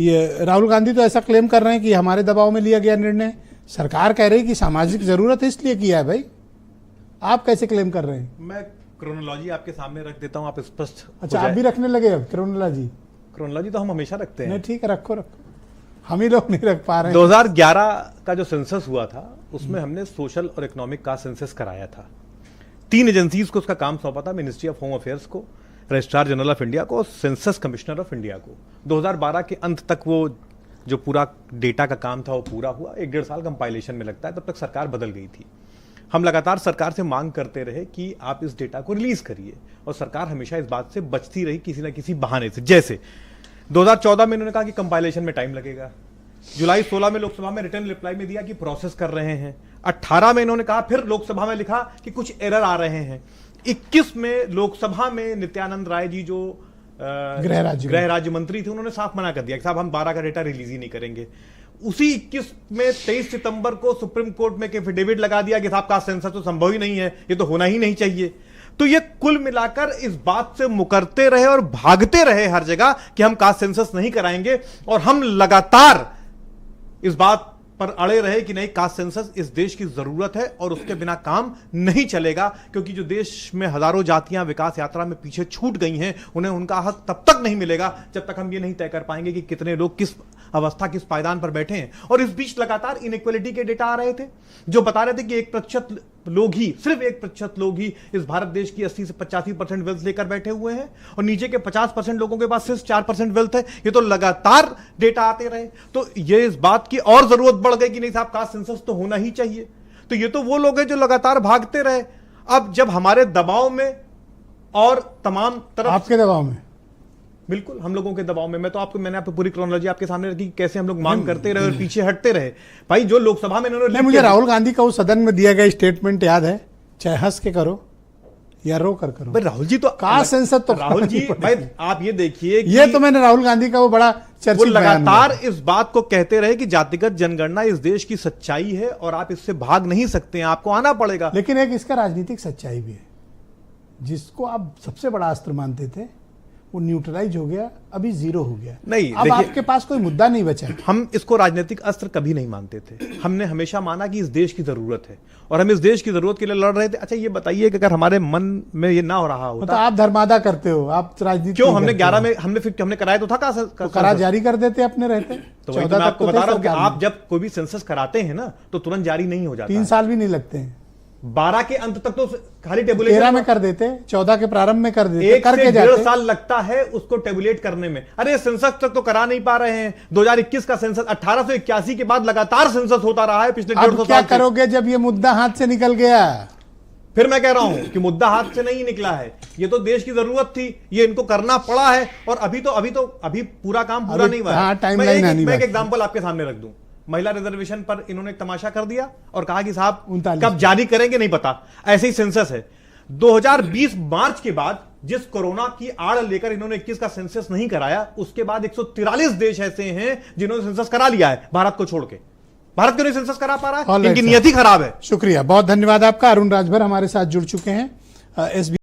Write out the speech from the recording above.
ये राहुल गांधी तो ऐसा क्लेम कर रहे हैं कि हमारे दबाव में लिया गया निर्णय। सरकार कह रही है कि सामाजिक जरूरत है इसलिए किया है। भाई आप कैसे क्लेम कर रहे हैं? मैं क्रोनोलॉजी आपके सामने रख देता हूं, आप स्पष्ट। अच्छा, आप भी रखने लगे अब क्रोनोलॉजी? क्रोनोलॉजी तो हम हमेशा रखते हैं। नहीं, ठीक है, रखो रखो, हम ही लोग नहीं रख पा रहे हैं। 2011 का जो सेंसस हुआ था उसमें हमने सोशल और इकोनॉमिक का सेंसस कराया था। 3 एजेंसीज को उसका काम सौंपा था, मिनिस्ट्री ऑफ होम अफेयर्स को, रजिस्ट्रार जनरल ऑफ इंडिया को, सेंसस कमिश्नर ऑफ इंडिया को। 2012 के अंत तक वो जो पूरा डेटा का काम था वो पूरा हुआ। 1-1.5 साल कंपाइलेशन में लगता है, तब तक सरकार बदल गई थी। हम लगातार सरकार से मांग करते रहे कि आप इस डेटा को रिलीज करिए, और सरकार हमेशा इस बात से बचती रही किसी ना किसी बहाने से। जैसे 2014 में इन्होंने कहा कि कंपाइलेशन में टाइम लगेगा, जुलाई 16 में लोकसभा में रिटर्न रिप्लाई में दिया कि प्रोसेस कर रहे हैं, 18 में इन्होंने कहा, फिर लोकसभा में लिखा कि कुछ एरर आ रहे हैं, 21 में लोकसभा में नित्यानंद राय जी जो गृह राज्य मंत्री थे उन्होंने साफ मना कर दिया कि साहब हम 12 का डेटा रिलीज ही नहीं करेंगे। उसी 21 में 23 सितंबर को सुप्रीम कोर्ट में एफिडेविट लगा दिया कि साहब कास्ट सेंसस तो संभव ही नहीं है, ये तो होना ही नहीं चाहिए। तो ये कुल मिलाकर इस बात से मुकरते रहे और भागते रहे हर जगह कि हम कास्ट सेंसस नहीं कराएंगे, और हम लगातार इस बात पर अड़े रहे कि नहीं, कास्ट सेंसस इस देश की जरूरत है और उसके बिना काम नहीं चलेगा, क्योंकि जो देश में हजारों जातियां विकास यात्रा में पीछे छूट गई हैं, उन्हें उनका हक तब तक नहीं मिलेगा जब तक हम ये नहीं तय कर पाएंगे कि कितने लोग किस अवस्था, किस पायदान पर बैठे हैं। और इस बीच लगातार इनइक्वालिटी के डेटा आ रहे थे जो बता रहे थे कि 1% लोग ही, सिर्फ 1% लोग ही इस भारत देश की 80 से 85% वेल्थ लेकर बैठे हुए हैं, और नीचे के 50% लोगों के पास सिर्फ 4% वेल्थ है। ये तो लगातार डेटा आते रहे, तो ये इस बात की और जरूरत बढ़ गई कि नहीं साहब कास्ट सेंसस तो होना ही चाहिए। तो ये तो वो लोग हैं जो लगातार भागते रहे। अब जब हमारे दबाव में और तमाम तरफ, आपके दबाव में, बिल्कुल हम लोगों के दबाव में, मैंने आपको पूरी क्रोनोलॉजी आपके सामने रखी, कैसे हम लोग मांग करते रहे और पीछे हटते रहे। भाई जो लोकसभा में इन्होंने, मुझे राहुल गांधी का उस सदन में दिया गया स्टेटमेंट याद है, चाहे हंस के करो या रो कर करो। भाई राहुल जी तो कास्ट सेंसस तो, राहुल जी भाई आप ये देखिए, ये तो मैंने राहुल गांधी का वो बड़ा चर्चित वो लगातार इस बात को कहते रहे कि जातिगत जनगणना इस देश की सच्चाई है और आप इससे भाग नहीं सकते हैं, आपको आना पड़ेगा। लेकिन एक इसका राजनीतिक सच्चाई भी है, जिसको आप सबसे बड़ा अस्त्र मानते थे वो न्यूट्रलाइज हो गया, अभी जीरो हो गया। नहीं, अब आपके पास कोई मुद्दा नहीं बचा। हम इसको राजनीतिक अस्त्र कभी नहीं मानते थे। हमने हमेशा माना कि इस देश की जरूरत है और हम इस देश की जरूरत के लिए लड़ रहे थे। अच्छा ये बताइए कि अगर हमारे मन में ये ना हो रहा होता, मतलब आप धर्मादा करते हो, आप राजनीति क्यों? हमने 11 में हमने कराया तो था, तो करा जारी कर देते अपने रहते। तो वही तो मैं आपको बता रहा हूं कि आप जब कोई भी सेंसस कराते हैं ना तो तुरंत जारी नहीं हो जाता। 3 साल भी नहीं लगते हैं। 12 के अंत तक तो खाली टेबुलेशन, 13 में कर देते, 14 के प्रारंभ में कर देते, 1 से 1.5 साल लगता है उसको टेबुलेट करने में। अरे सेंसस तक तो करा नहीं पा रहे हैं। 2021 का सेंसस 1881 के बाद लगातार सेंसस होता रहा है पिछले 150 साल। क्या करोगे जब ये मुद्दा हाथ से निकल गया? फिर मैं कह रहा हूं कि मुद्दा हाथ से नहीं निकला है, ये तो देश की जरूरत थी, ये इनको करना पड़ा है, और अभी पूरा काम पूरा नहीं हुआ है। मैं एक एग्जांपल आपके सामने रख दूं। महिला रिजर्वेशन पर इन्होंने एक तमाशा कर दिया और कहा कि साहब कब जारी करेंगे नहीं पता। ऐसे ही सेंसस है। 2020 मार्च के बाद जिस कोरोना की आड़ लेकर इन्होंने 21 का सेंसस नहीं कराया, उसके बाद 143 देश ऐसे हैं जिन्होंने सेंसस करा लिया है भारत को छोड़ के। भारत क्यों नहीं सेंसस करा पा रहा है? इनकी नियति खराब है। शुक्रिया, बहुत धन्यवाद आपका। अरुण राजभर हमारे साथ जुड़ चुके हैं।